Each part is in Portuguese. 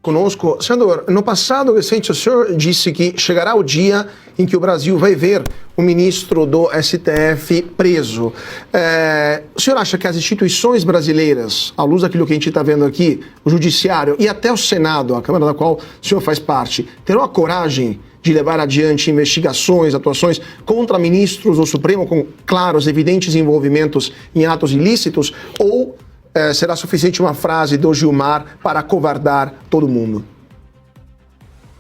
Conosco. Senador, no passado recente o senhor disse que chegará o dia em que o Brasil vai ver o ministro do STF preso. O senhor acha que as instituições brasileiras, à luz daquilo que a gente está vendo aqui, o Judiciário e até o Senado, a Câmara da qual o senhor faz parte, terão a coragem de levar adiante investigações, atuações contra ministros do Supremo com claros, evidentes envolvimentos em atos ilícitos, ou será suficiente uma frase do Gilmar para acovardar todo mundo?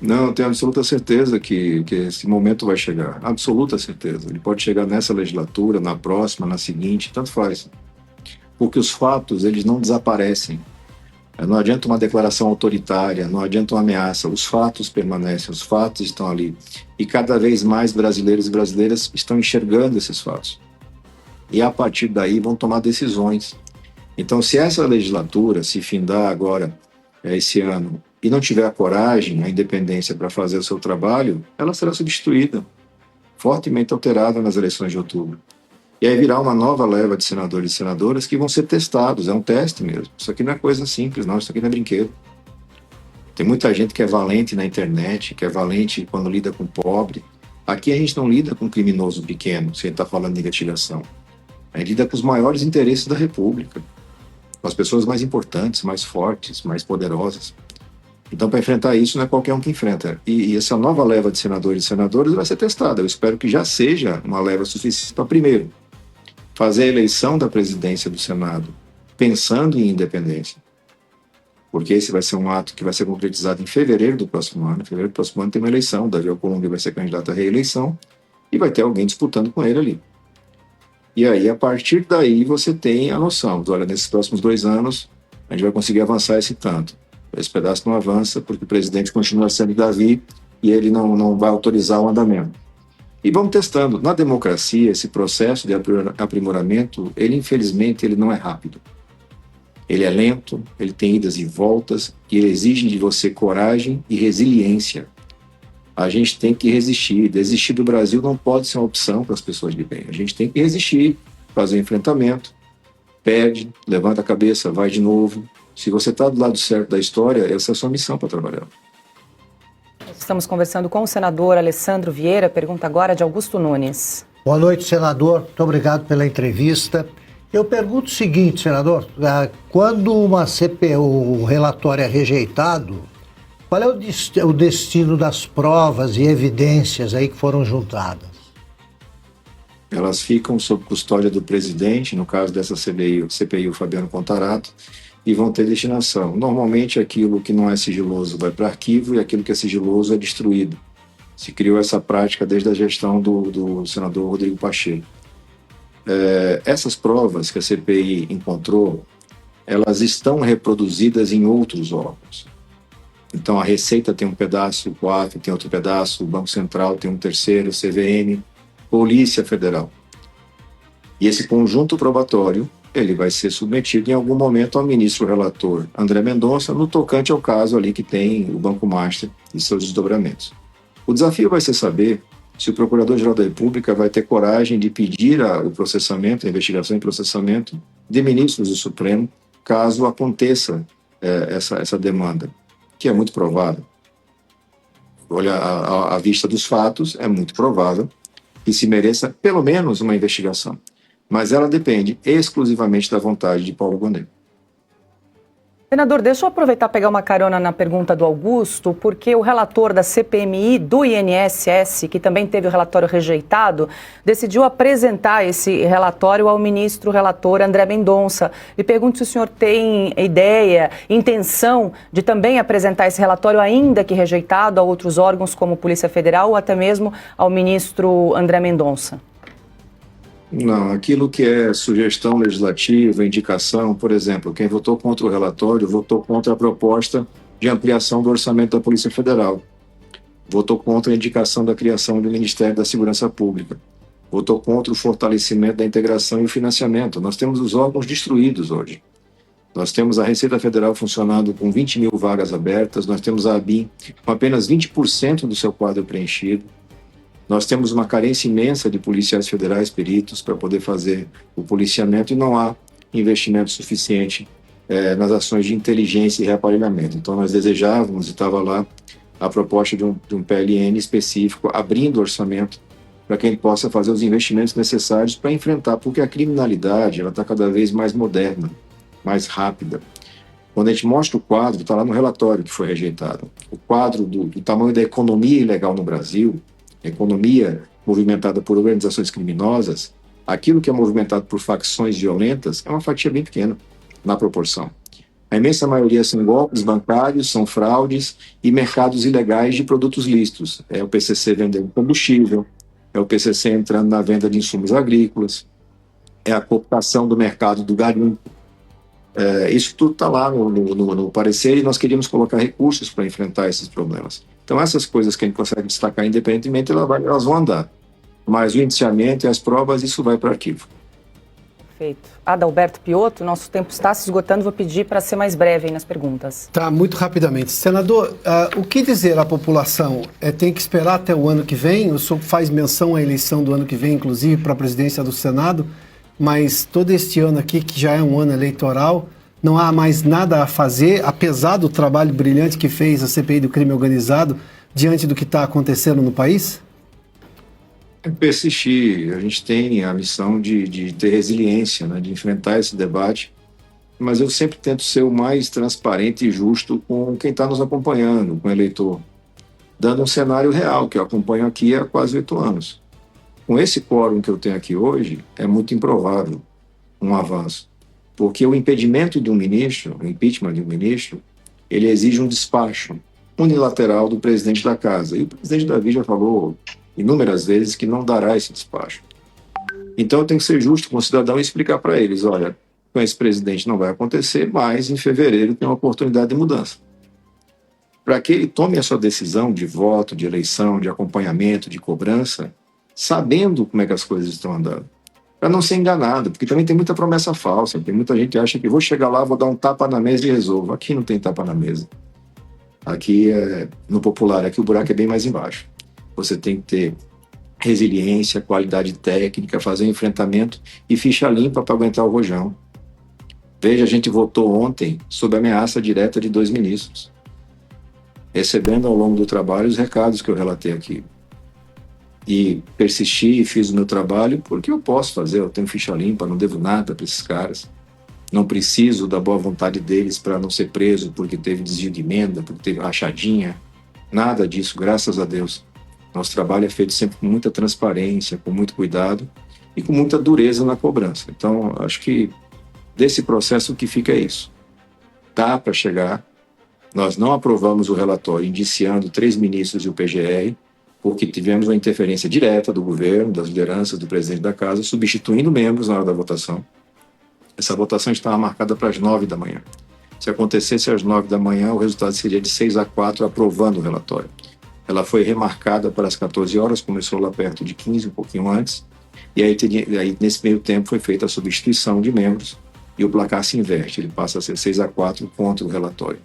Não, eu tenho absoluta certeza que esse momento vai chegar. Absoluta certeza. Ele pode chegar nessa legislatura, na próxima, na seguinte, tanto faz. Porque os fatos, eles não desaparecem. Não adianta uma declaração autoritária, não adianta uma ameaça. Os fatos permanecem, os fatos estão ali. E cada vez mais brasileiros e brasileiras estão enxergando esses fatos. E a partir daí vão tomar decisões. Então, se essa legislatura se findar agora, esse ano, e não tiver a coragem, a independência para fazer o seu trabalho, ela será substituída, fortemente alterada nas eleições de outubro. E aí virá uma nova leva de senadores e senadoras que vão ser testados, é um teste mesmo. Isso aqui não é coisa simples, não, isso aqui não é brinquedo. Tem muita gente que é valente na internet, que é valente quando lida com pobre. Aqui a gente não lida com criminoso pequeno, se a gente está falando de investigação. A gente lida com os maiores interesses da República, com as pessoas mais importantes, mais fortes, mais poderosas. Então, para enfrentar isso, não é qualquer um que enfrenta. E essa nova leva de senadores e senadoras vai ser testada. Eu espero que já seja uma leva suficiente para, primeiro, fazer a eleição da presidência do Senado pensando em independência. Porque esse vai ser um ato que vai ser concretizado em fevereiro do próximo ano. Em fevereiro do próximo ano tem uma eleição. Davi Alcolumbre vai ser candidato à reeleição e vai ter alguém disputando com ele ali. E aí, a partir daí, você tem a noção. Olha, nesses próximos 2 anos, a gente vai conseguir avançar esse tanto. Esse pedaço não avança porque o presidente continua sendo Davi e ele não vai autorizar o andamento. E vamos testando. Na democracia, esse processo de aprimoramento, ele infelizmente ele não é rápido. Ele é lento, ele tem idas e voltas e ele exige de você coragem e resiliência. A gente tem que resistir. Desistir do Brasil não pode ser uma opção para as pessoas de bem. A gente tem que resistir, fazer um enfrentamento, perde, levanta a cabeça, vai de novo. Se você está do lado certo da história, essa é a sua missão para trabalhar. Estamos conversando com o senador Alessandro Vieira. Pergunta agora de Augusto Nunes. Boa noite, senador. Muito obrigado pela entrevista. Eu pergunto o seguinte, senador. Quando uma CPI, o relatório é rejeitado, qual é o destino das provas e evidências aí que foram juntadas? Elas ficam sob custódia do presidente, no caso dessa CPI, o Fabiano Contarato, e vão ter destinação. Normalmente aquilo que não é sigiloso vai para arquivo e aquilo que é sigiloso é destruído. Se criou essa prática desde a gestão do senador Rodrigo Pacheco. Essas provas que a CPI encontrou, elas estão reproduzidas em outros órgãos. Então a Receita tem um pedaço, o COAF tem outro pedaço, o Banco Central tem um terceiro, CVM, Polícia Federal. E esse conjunto probatório, ele vai ser submetido em algum momento ao ministro relator André Mendonça, no tocante ao caso ali que tem o Banco Master e seus desdobramentos. O desafio vai ser saber se o Procurador-Geral da República vai ter coragem de pedir o processamento, a investigação e processamento de ministros do Supremo, caso aconteça essa demanda, que é muito provável. Olha, à vista dos fatos, é muito provável que se mereça pelo menos uma investigação. Mas ela depende exclusivamente da vontade de Paulo Gonet. Senador, deixa eu aproveitar e pegar uma carona na pergunta do Augusto, porque o relator da CPMI do INSS, que também teve o relatório rejeitado, decidiu apresentar esse relatório ao ministro relator André Mendonça. E pergunto se o senhor tem ideia, intenção de também apresentar esse relatório, ainda que rejeitado, a outros órgãos como Polícia Federal ou até mesmo ao ministro André Mendonça. Não, aquilo que é sugestão legislativa, indicação, por exemplo, quem votou contra o relatório votou contra a proposta de ampliação do orçamento da Polícia Federal, votou contra a indicação da criação do Ministério da Segurança Pública, votou contra o fortalecimento da integração e o financiamento. Nós temos os órgãos destruídos hoje. Nós temos a Receita Federal funcionando com 20 mil vagas abertas, nós temos a ABIN com apenas 20% do seu quadro preenchido. Nós temos uma carência imensa de policiais federais peritos para poder fazer o policiamento e não há investimento suficiente nas ações de inteligência e reaparelhamento. Então, nós desejávamos, e estava lá, a proposta de um PLN específico, abrindo orçamento para que a gente possa fazer os investimentos necessários para enfrentar, porque a criminalidade ela está cada vez mais moderna, mais rápida. Quando a gente mostra o quadro, está lá no relatório que foi rejeitado, o quadro do tamanho da economia ilegal no Brasil, economia movimentada por organizações criminosas, aquilo que é movimentado por facções violentas é uma fatia bem pequena na proporção. A imensa maioria são golpes bancários, são fraudes e mercados ilegais de produtos lícitos. É o PCC vendendo combustível, é o PCC entrando na venda de insumos agrícolas, é a cooptação do mercado do garimpo. Isso tudo está lá no parecer e nós queríamos colocar recursos para enfrentar esses problemas. Então, essas coisas que a gente consegue destacar independentemente, elas vão andar. Mas o indiciamento e as provas, isso vai para o arquivo. Perfeito. Adalberto Piotto, nosso tempo está se esgotando, vou pedir para ser mais breve aí nas perguntas. Tá, muito rapidamente. Senador, o que dizer à população? Tem que esperar até o ano que vem? O senhor faz menção à eleição do ano que vem, inclusive para a presidência do Senado, mas todo este ano aqui, que já é um ano eleitoral, não há mais nada a fazer, apesar do trabalho brilhante que fez a CPI do crime organizado, diante do que está acontecendo no país? Persistir, a gente tem a missão de ter resiliência, né, de enfrentar esse debate, mas eu sempre tento ser o mais transparente e justo com quem está nos acompanhando, com o eleitor, dando um cenário real, que eu acompanho aqui há quase 8 anos. Com esse quórum que eu tenho aqui hoje, é muito improvável um avanço, porque o impedimento de um ministro, o impeachment de um ministro, ele exige um despacho unilateral do presidente da casa, e o presidente Davi já falou inúmeras vezes que não dará esse despacho. Então eu tenho que ser justo com o cidadão e explicar para eles, olha, com esse presidente não vai acontecer, mas em fevereiro tem uma oportunidade de mudança. Para que ele tome a sua decisão de voto, de eleição, de acompanhamento, de cobrança, sabendo como é que as coisas estão andando. Para não ser enganado, porque também tem muita promessa falsa, tem muita gente que acha que vou chegar lá, vou dar um tapa na mesa e resolvo. Aqui não tem tapa na mesa. Aqui, no popular, aqui o buraco é bem mais embaixo. Você tem que ter resiliência, qualidade técnica, fazer um enfrentamento e ficha limpa para aguentar o rojão. Veja, a gente votou ontem sob ameaça direta de 2 ministros, recebendo ao longo do trabalho os recados que eu relatei aqui. E persisti e fiz o meu trabalho porque eu posso fazer, eu tenho ficha limpa, não devo nada para esses caras. Não preciso da boa vontade deles para não ser preso porque teve desvio de emenda, porque teve rachadinha. Nada disso, graças a Deus. Nosso trabalho é feito sempre com muita transparência, com muito cuidado e com muita dureza na cobrança. Então, acho que desse processo o que fica é isso. Dá para chegar. Nós não aprovamos o relatório indiciando 3 ministros e o PGR, porque tivemos uma interferência direta do governo, das lideranças, do presidente da casa, substituindo membros na hora da votação. Essa votação estava marcada para as 9 da manhã. Se acontecesse às 9 da manhã, o resultado seria de 6-4, aprovando o relatório. Ela foi remarcada para as 14 horas, começou lá perto de 15, um pouquinho antes, e aí nesse meio tempo foi feita a substituição de membros e o placar se inverte, ele passa a ser 6-4 contra o relatório.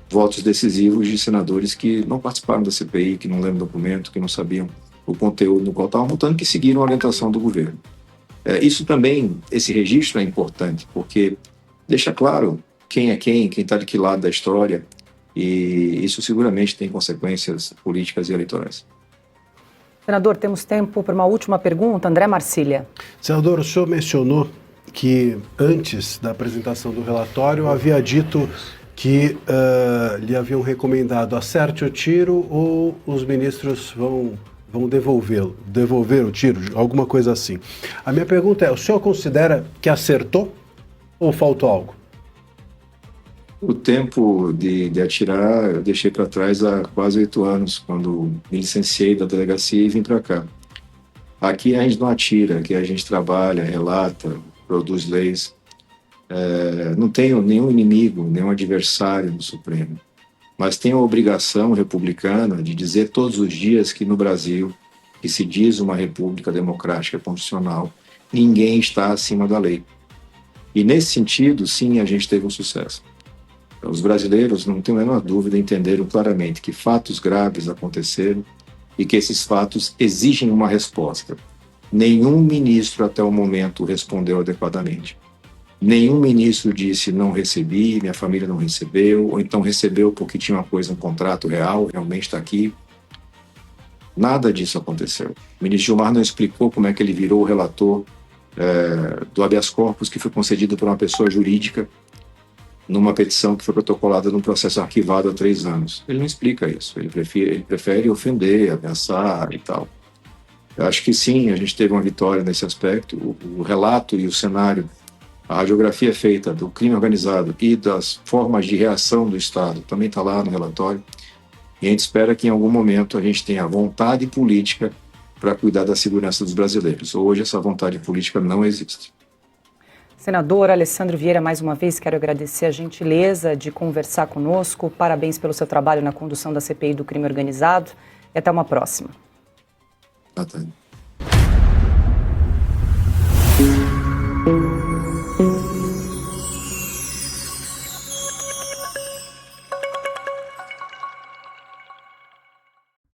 Votos decisivos de senadores que não participaram da CPI, que não lembram do documento, que não sabiam o conteúdo no qual estavam votando, que seguiram a orientação do governo. Isso também, esse registro é importante, porque deixa claro quem é quem está de que lado da história, e isso seguramente tem consequências políticas e eleitorais. Senador, temos tempo para uma última pergunta. André Marcília. Senador, o senhor mencionou que antes da apresentação do relatório havia dito que lhe haviam recomendado acerte o tiro ou os ministros vão devolver o tiro, alguma coisa assim. A minha pergunta é, o senhor considera que acertou ou faltou algo? O tempo de atirar eu deixei para trás há quase 8 anos, quando me licenciei da delegacia e vim para cá. Aqui a gente não atira, aqui a gente trabalha, relata, produz leis. Não tenho nenhum inimigo, nenhum adversário no Supremo, mas tenho a obrigação republicana de dizer todos os dias que no Brasil, que se diz uma república democrática constitucional, ninguém está acima da lei. E nesse sentido, sim, a gente teve um sucesso. Os brasileiros, não tenho a menor dúvida, entenderam claramente que fatos graves aconteceram e que esses fatos exigem uma resposta. Nenhum ministro até o momento respondeu adequadamente. Nenhum ministro disse não recebi, minha família não recebeu, ou então recebeu porque tinha uma coisa, um contrato real, realmente está aqui. Nada disso aconteceu. O ministro Gilmar não explicou como é que ele virou o relator do habeas corpus que foi concedido por uma pessoa jurídica numa petição que foi protocolada num processo arquivado há 3 anos. Ele não explica isso, ele prefere ofender, ameaçar e tal. Eu acho que sim, a gente teve uma vitória nesse aspecto. O relato e o cenário, a radiografia feita do crime organizado e das formas de reação do Estado também está lá no relatório. E a gente espera que em algum momento a gente tenha vontade política para cuidar da segurança dos brasileiros. Hoje essa vontade política não existe. Senador Alessandro Vieira, mais uma vez quero agradecer a gentileza de conversar conosco. Parabéns pelo seu trabalho na condução da CPI do crime organizado e até uma próxima. Natália.